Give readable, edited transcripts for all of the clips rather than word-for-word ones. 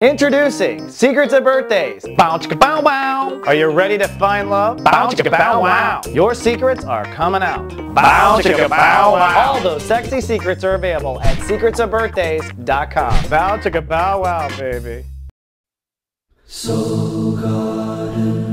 Introducing Secrets of Birthdays. Bow chicka bow wow. Are you ready to find love? Bow chicka bow wow. Your secrets are coming out. Bow chicka bow wow. All those sexy secrets are available at secretsofbirthdays.com. Bow chicka bow wow, baby. Soul Garden.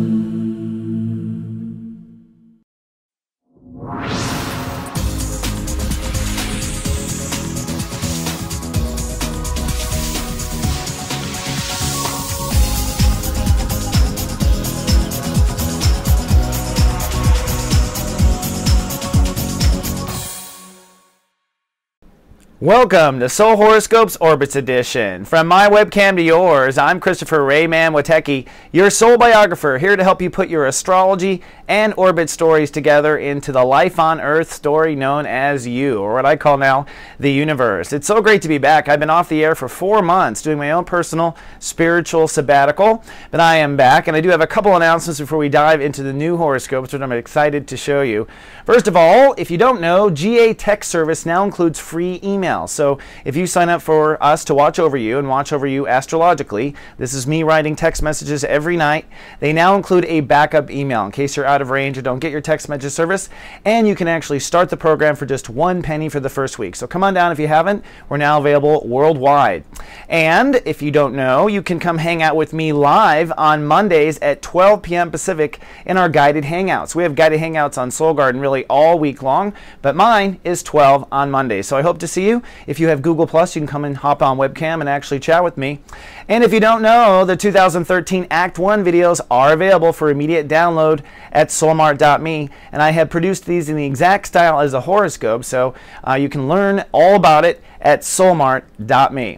Welcome to Soul Horoscopes Orbits Edition. From my webcam to yours, I'm Christopher Rayman Witecki, your soul biographer, here to help you put your astrology and orbit stories together into the life on Earth story known as you, or what I call now the universe. It's so great to be back. I've been off the air for 4 months doing my own personal spiritual sabbatical, but I am back, and I do have a couple announcements before we dive into the new horoscopes, which I'm excited to show you. First of all, if you don't know, GA Tech Service now includes free email. So if you sign up for us to watch over you and watch over you astrologically, this is me writing text messages every night. They now include a backup email in case you're out of range or don't get your text message service, and you can actually start the program for just 1 penny for the first week. So come on down if you haven't. We're now available worldwide. And if you don't know, you can come hang out with me live on Mondays at 12 p.m. Pacific in our guided hangouts. We have guided hangouts on Soul Garden really all week long, but mine is 12 on Mondays. So I hope to see you. If you have Google+, you can come and hop on webcam and actually chat with me. And if you don't know, the 2013 Act 1 videos are available for immediate download at soulmart.me, and I have produced these in the exact style as a horoscope, so you can learn all about it at soulmart.me.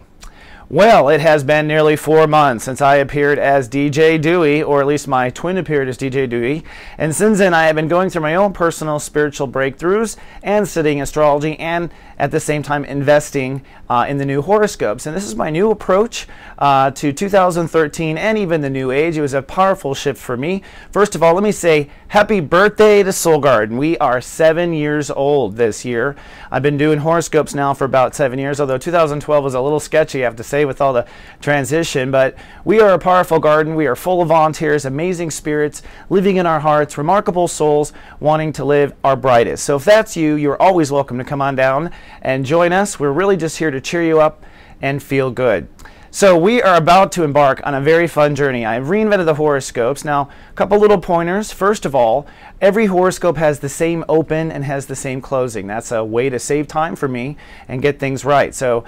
Well, it has been nearly 4 months since I appeared as DJ Dewey, or at least my twin appeared as DJ Dewey, and since then I have been going through my own personal spiritual breakthroughs and studying astrology, and at the same time investing in the new horoscopes. And this is my new approach to 2013 and even the new age. It was a powerful shift for me. First of all, let me say happy birthday to Soul Garden. We are 7 years old this year. I've been doing horoscopes now for about 7 years, although 2012 was a little sketchy, I have to say, with all the transition. But we are a powerful garden. We are full of volunteers, amazing spirits living in our hearts, remarkable souls wanting to live our brightest. So if that's you, you're always welcome to come on down and join us. We're really just here to cheer you up and feel good. So we are about to embark on a very fun journey. I've reinvented the horoscopes. Now, a couple little pointers. First of all, every horoscope has the same open and has the same closing. That's a way to save time for me and get things right. So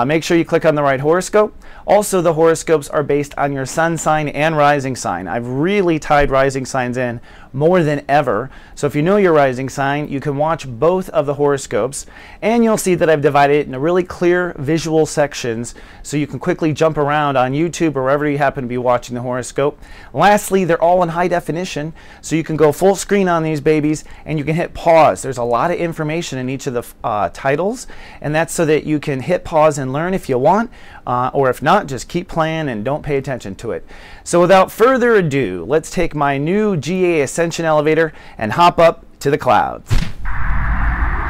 make sure you click on the right horoscope. Also, the horoscopes are based on your sun sign and rising sign. I've really tied rising signs in more than ever. So if you know your rising sign, you can watch both of the horoscopes, and you'll see that I've divided it into really clear visual sections so you can quickly jump around on YouTube or wherever you happen to be watching the horoscope. Lastly, they're all in high definition, so you can go full screen on these babies and you can hit pause. There's a lot of information in each of the titles, and that's so that you can hit pause and learn if you want, or if not, just keep playing and don't pay attention to it. So without further ado, let's take my new GA Ascension elevator and hop up to the clouds.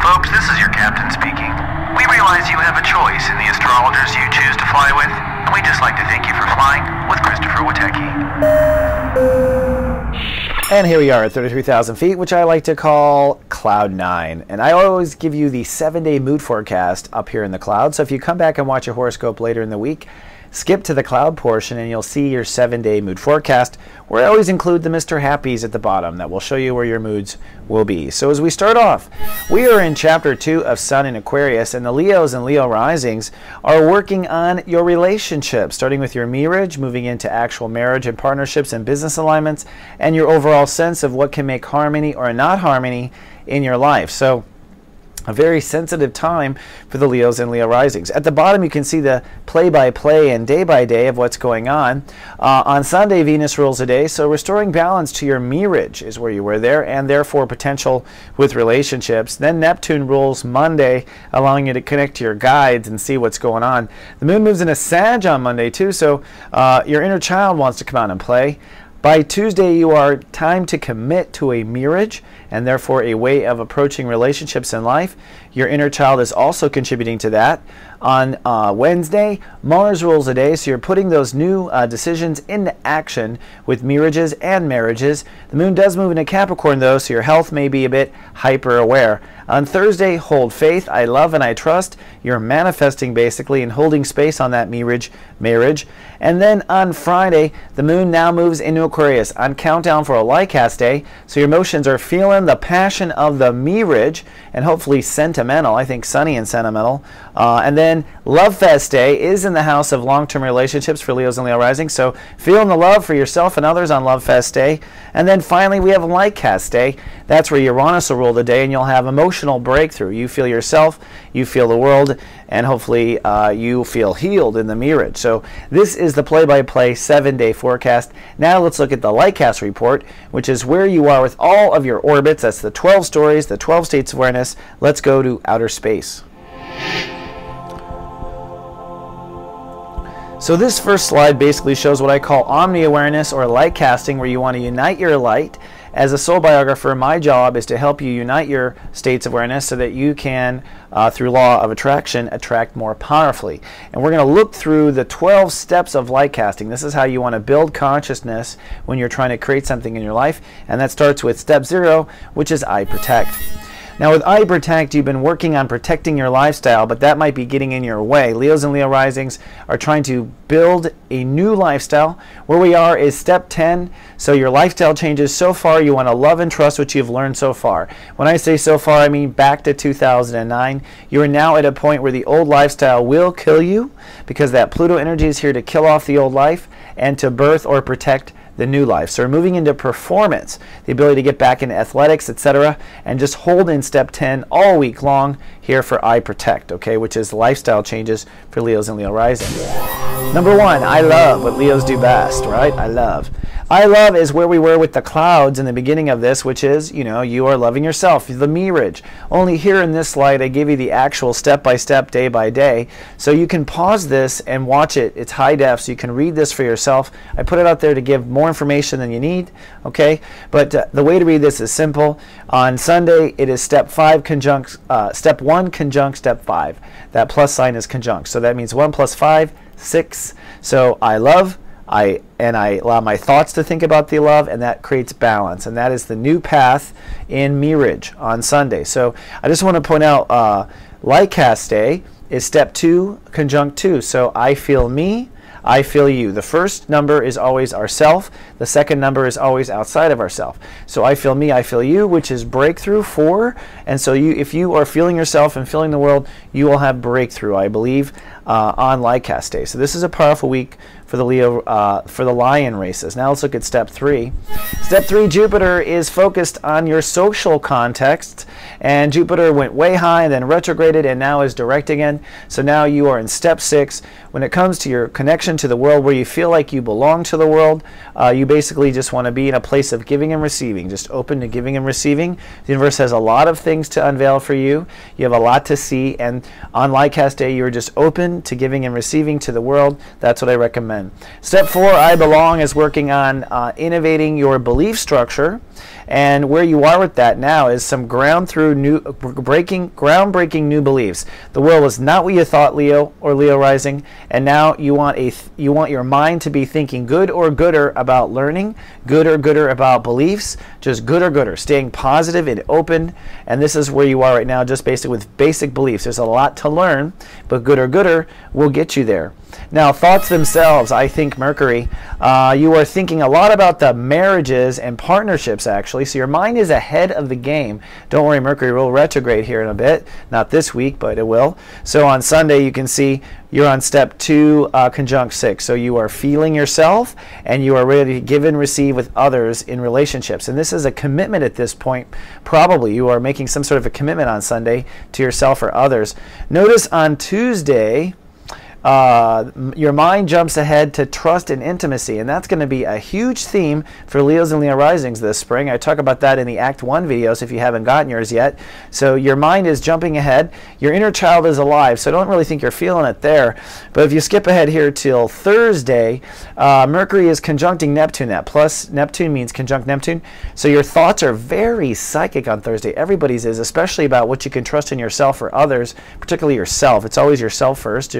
Folks, this is your captain speaking. We realize you have a choice in the astrologers you choose to fly with, and we'd just like to thank you for flying with Christopher Witecki. And here we are at 33,000 feet, which I like to call Cloud 9. And I always give you the 7-day mood forecast up here in the clouds. So if you come back and watch your horoscope later in the week, skip to the cloud portion and you'll see your 7-day mood forecast, where I always include the Mr. Happies at the bottom that will show you where your moods will be. So as we start off, we are in chapter 2 of Sun in Aquarius, and the Leos and Leo risings are working on your relationships, starting with your marriage, moving into actual marriage and partnerships and business alignments, and your overall sense of what can make harmony or not harmony in your life. So a very sensitive time for the Leos and Leo risings. At the bottom, you can see the play-by-play and day-by-day of what's going on. On Sunday, Venus rules the day, so restoring balance to your marriage is where you were there, and therefore potential with relationships. Then Neptune rules Monday, allowing you to connect to your guides and see what's going on. The moon moves into Sag on Monday, too, so your inner child wants to come out and play. By Tuesday, you are time to commit to a marriage and therefore a way of approaching relationships in life. Your inner child is also contributing to that. On Wednesday, Mars rules the day, so you're putting those new decisions into action with mirages and marriages. The moon does move into Capricorn, though, so your health may be a bit hyper-aware. On Thursday, hold faith, I love and I trust. You're manifesting, basically, and holding space on that marriage. And then on Friday, the moon now moves into Aquarius on countdown for a Lycast day, so your emotions are feeling the passion of the marriage, and hopefully sentimental, I think sunny and sentimental. And then Love Fest Day is in the house of long-term relationships for Leos and Leo rising, so feeling the love for yourself and others on Love Fest Day. And then finally we have Lycast Day. That's where Uranus will rule the day, and you'll have emotional breakthrough. You feel yourself, you feel the world, and hopefully you feel healed in the marriage. So this is the play-by-play 7-day forecast. Now let's look at the Lycast report, which is where you are with all of your orbits. That's the 12 stories, the 12 states of awareness. Let's go to outer space. So this first slide basically shows what I call omni-awareness or light casting, where you want to unite your light. As a soul biographer, my job is to help you unite your states of awareness so that you can, through law of attraction, attract more powerfully. And we're going to look through the 12 steps of light casting. This is how you want to build consciousness when you're trying to create something in your life. And that starts with step 0, which is I protect. Now with I Protect, you've been working on protecting your lifestyle, but that might be getting in your way. Leos and Leo risings are trying to build a new lifestyle. Where we are is step 10. So your lifestyle changes so far. You want to love and trust what you've learned so far. When I say so far, I mean back to 2009. You are now at a point where the old lifestyle will kill you, because that Pluto energy is here to kill off the old life and to birth or protect the new life. So we're moving into performance, the ability to get back into athletics, etc., and just hold in step 10 all week long here for I Protect, okay, which is lifestyle changes for Leos and Leo rising. Number 1, I love what Leos do best, right? I love. I love is where we were with the clouds in the beginning of this, which is, you know, you are loving yourself, the mirage. Only here in this slide, I give you the actual step-by-step, day-by-day, so you can pause this and watch it. It's high def, so you can read this for yourself. I put it out there to give more information than you need, okay? But the way to read this is simple. On Sunday, it is step 1 conjunct step 5. That plus sign is conjunct, so that means 1 plus 5, 6. So I love, I allow my thoughts to think about the love, and that creates balance, and that is the new path in mirage on Sunday. So I just want to point out Lycast Day is step 2 conjunct 2. So I feel me, I feel you. The first number is always ourself. The second number is always outside of ourself. So I feel me, I feel you, which is breakthrough 4. And so if you are feeling yourself and feeling the world, you will have breakthrough, I believe, on Lycast Day. So this is a powerful week for the Leo, for the lion races. Now let's look at step 3. Step 3, Jupiter is focused on your social context, and Jupiter went way high and then retrograded and now is direct again. So now you are in step 6. When it comes to your connection to the world, where you feel like you belong to the world, you basically just want to be in a place of giving and receiving, just open to giving and receiving. The universe has a lot of things to unveil for you. You have a lot to see, and on Lycast Day, you're just open to giving and receiving to the world. That's what I recommend. Step 4, I belong, is working on innovating your belief structure, and where you are with that now is some groundbreaking new beliefs. The world is not what you thought, Leo or Leo rising, and now you want your mind to be thinking good or gooder about learning, good or gooder about beliefs, just good or gooder, staying positive and open. And this is where you are right now, just basically with basic beliefs. There's a lot to learn, but good or gooder will get you there. Now, thoughts themselves, I think Mercury, you are thinking a lot about the marriages and partnerships, actually, so your mind is ahead of the game. Don't worry, Mercury will retrograde here in a bit, not this week, but it will. So on Sunday, you can see you're on step 2 conjunct 6, so you are feeling yourself and you are ready to give and receive with others in relationships. And this is a commitment at this point. Probably you are making some sort of a commitment on Sunday to yourself or others. Notice on Tuesday, Your mind jumps ahead to trust and intimacy, and that's going to be a huge theme for Leos and Leo risings this spring. I talk about that in the Act 1 videos if you haven't gotten yours yet. So your mind is jumping ahead. Your inner child is alive, so I don't really think you're feeling it there. But if you skip ahead here till Thursday, Mercury is conjuncting Neptune. That plus Neptune means conjunct Neptune. So your thoughts are very psychic on Thursday. Everybody's is, especially about what you can trust in yourself or others, particularly yourself. It's always yourself first.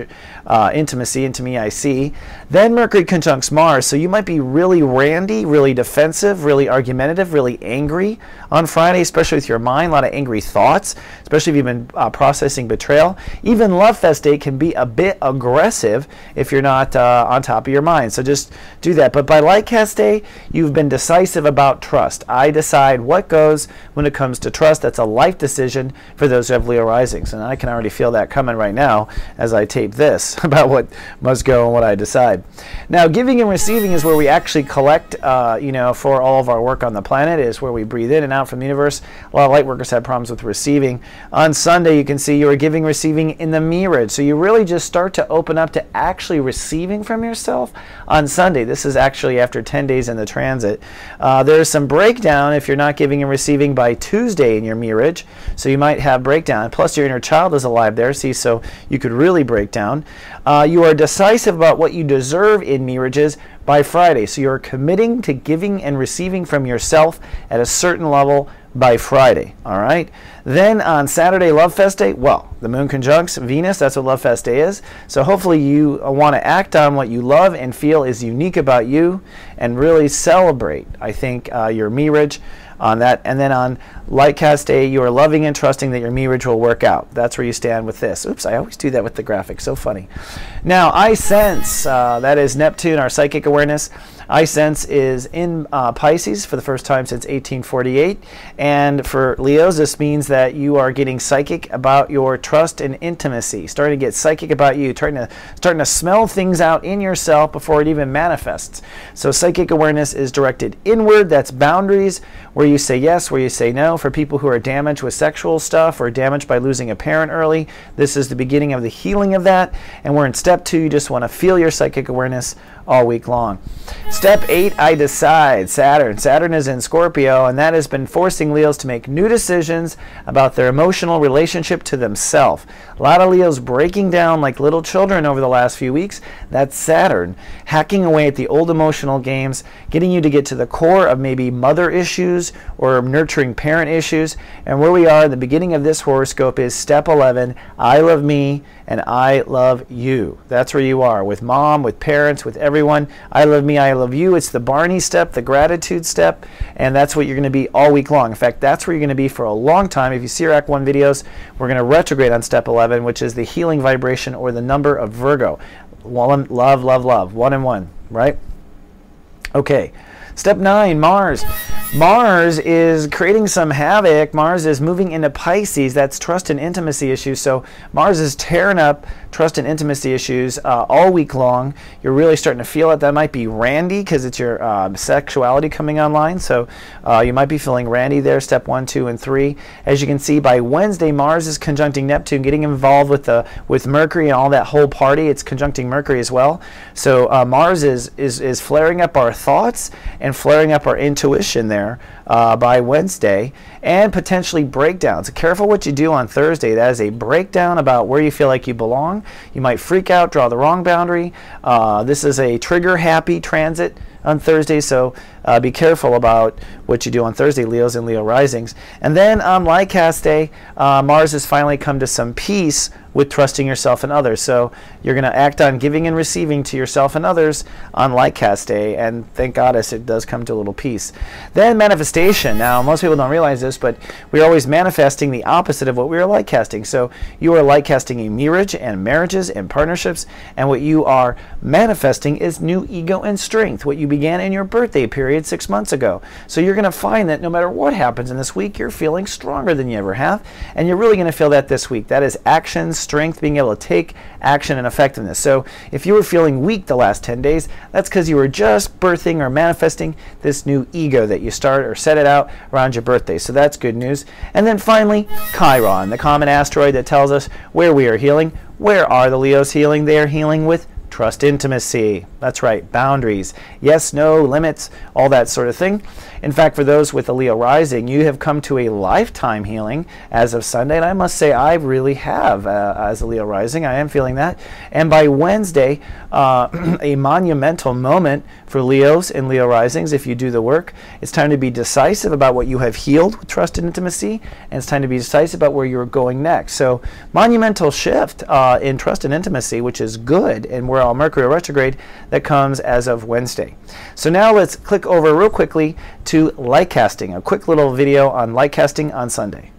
Intimacy, into me I see. Then Mercury conjuncts Mars, so you might be really randy, really defensive, really argumentative, really angry on Friday, especially with your mind, a lot of angry thoughts, especially if you've been processing betrayal. Even Love Fest Day can be a bit aggressive if you're not on top of your mind, so just do that. But by Light Cast Day, you've been decisive about trust. I decide what goes when it comes to trust. That's a life decision for those who have Leo risings, and I can already feel that coming right now as I tape this about what must go and what I decide. Now, giving and receiving is where we actually collect, for all of our work on the planet, is where we breathe in and out from the universe. A lot of light workers have problems with receiving. On Sunday, you can see you are giving, receiving in the mirage. So you really just start to open up to actually receiving from yourself on Sunday. This is actually after 10 days in the transit. There's some breakdown if you're not giving and receiving by Tuesday in your mirage. So you might have breakdown. Plus, your inner child is alive there, see, so you could really break down. You are decisive about what you deserve in mirages by Friday. So you're committing to giving and receiving from yourself at a certain level by Friday. All right. Then on Saturday, Love Fest Day, well, the moon conjuncts Venus. That's what Love Fest Day is. So hopefully you want to act on what you love and feel is unique about you and really celebrate, I think, your mirage on that. And then on Light Cast Day, you are loving and trusting that your mirage will work out. That's where you stand with this. Oops, I always do that with the graphic. So funny. Now, I sense, that is Neptune, our psychic awareness. I sense is in Pisces for the first time since 1848. And for Leos, this means that you are getting psychic about your trust and intimacy, starting to get psychic about you, starting to smell things out in yourself before it even manifests. So psychic awareness is directed inward. That's boundaries, where you say yes, where you say no. For people who are damaged with sexual stuff or damaged by losing a parent early, this is the beginning of the healing of that. And we're in step 2. You just want to feel your psychic awareness all week long. Step 8, I decide. Saturn. Saturn is in Scorpio, and that has been forcing Leos to make new decisions about their emotional relationship to themselves. A lot of Leos breaking down like little children over the last few weeks. That's Saturn hacking away at the old emotional games, getting you to get to the core of maybe mother issues or nurturing parent issues. And where we are at the beginning of this horoscope is step 11, I love me and I love you. That's where you are with mom, with parents, with everyone. I love me, I love you. It's the Barney step, the gratitude step, and that's what you're going to be all week long. In fact, that's where you're going to be for a long time. If you see our Act 1 videos, we're going to retrograde on step 11, which is the healing vibration or the number of Virgo. Love, love, love. 1 and 1, right? Okay. Step 9, Mars. Mars is creating some havoc. Mars is moving into Pisces. That's trust and intimacy issues. So Mars is tearing up trust and intimacy issues all week long. You're really starting to feel it. That might be randy because it's your sexuality coming online. So you might be feeling randy there, step 1, 2, and 3. As you can see, by Wednesday, Mars is conjuncting Neptune, getting involved with Mercury and all that whole party. It's conjuncting Mercury as well. So Mars is flaring up our thoughts and flaring up our intuition there by Wednesday, and potentially breakdowns. So careful what you do on Thursday. That is a breakdown about where you feel like you belong. You might freak out, draw the wrong boundary. This is a trigger-happy transit on Thursday, so be careful about what you do on Thursday, Leos and Leo risings. And then on Light Cast Day, Mars has finally come to some peace with trusting yourself and others. So you're going to act on giving and receiving to yourself and others on Light Cast Day, and thank goddess it does come to a little peace. Then manifestation. Now, most people don't realize this, but we're always manifesting the opposite of what we are light casting. So you are light casting a mirage and marriages and partnerships, and what you are manifesting is new ego and strength, what you began in your birthday period 6 months ago. So you're going to find that no matter what happens in this week, you're feeling stronger than you ever have, and you're really going to feel that this week. That is action, strength, being able to take action, and effectiveness. So if you were feeling weak the last 10 days, that's because you were just birthing or manifesting this new ego that you start or set it out around your birthday. So that's good news. And then finally, Chiron, the common asteroid that tells us where we are healing. Where are the Leos healing? They are healing with trust, intimacy. That's right, boundaries. Yes, no, limits, all that sort of thing. In fact, for those with a Leo rising, you have come to a lifetime healing as of Sunday, and I must say I really have as a Leo rising. I am feeling that. And by Wednesday, a monumental moment for Leos and Leo risings if you do the work. It's time to be decisive about what you have healed with trust and intimacy, and it's time to be decisive about where you're going next. So monumental shift in trust and intimacy, which is good, and we're on Mercury retrograde that comes as of Wednesday. So now let's click over real quickly to light casting, a quick little video on light casting on Sunday.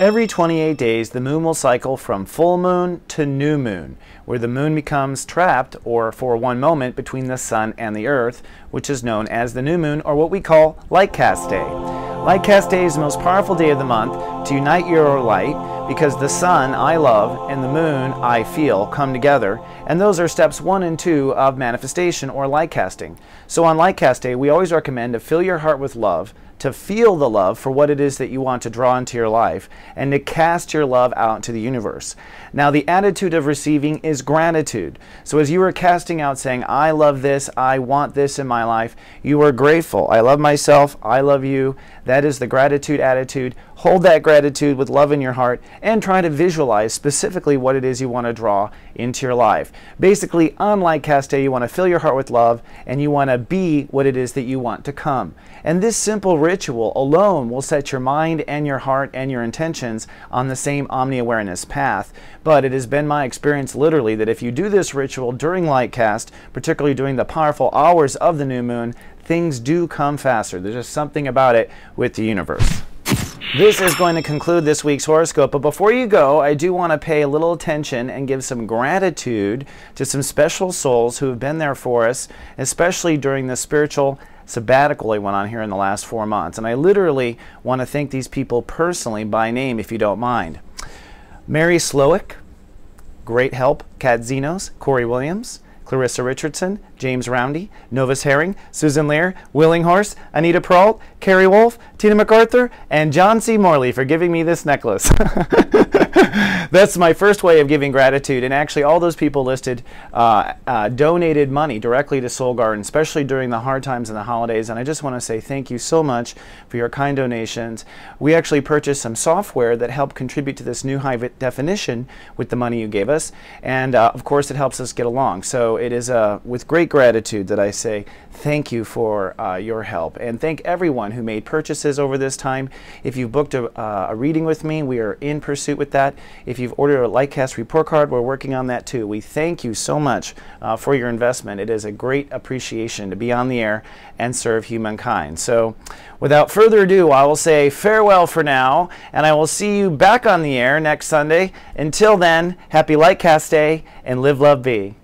Every 28 days, the moon will cycle from full moon to new moon, where the moon becomes trapped, or for one moment, between the sun and the earth, which is known as the new moon, or what we call light cast day. Light cast day is the most powerful day of the month to unite your light, because the sun, I love, and the moon, I feel, come together, and those are steps 1 and 2 of manifestation or light casting. So on light cast day, we always recommend to fill your heart with love, to feel the love for what it is that you want to draw into your life, and to cast your love out into the universe. Now, the attitude of receiving is gratitude. So as you are casting out saying, I love this, I want this in my life, you are grateful. I love myself, I love you. That is the gratitude attitude. Hold that gratitude with love in your heart and try to visualize specifically what it is you want to draw into your life. Basically, on light cast day, you want to fill your heart with love and you want to be what it is that you want to come. And this simple ritual alone will set your mind and your heart and your intentions on the same omni-awareness path. But it has been my experience literally that if you do this ritual during light cast, particularly during the powerful hours of the new moon, things do come faster. There's just something about it with the universe. This is going to conclude this week's horoscope, but before you go, I do want to pay a little attention and give some gratitude to some special souls who have been there for us, especially during the spiritual sabbatical I went on here in the last 4 months. And I literally want to thank these people personally by name, if you don't mind. Mary Slowick, great help. Kat Zenos, Corey Williams, Clarissa Richardson, James Roundy, Novus Herring, Susan Lear, Willinghorse, Anita Peralt, Carrie Wolf, Tina MacArthur, and John C. Morley for giving me this necklace. That's my first way of giving gratitude, and actually all those people listed donated money directly to Soul Garden, especially during the hard times and the holidays, and I just want to say thank you so much for your kind donations. We actually purchased some software that helped contribute to this new high definition with the money you gave us, and of course it helps us get along. So it is with great gratitude that I say thank you for your help, and thank everyone who made purchases over this time. If you've booked a reading with me, we are in pursuit with that. If you've ordered a Lightcast report card, we're working on that too. We thank you so much for your investment. It is a great appreciation to be on the air and serve humankind. So without further ado, I will say farewell for now, and I will see you back on the air next Sunday. Until then, happy Lightcast Day and live, love, be.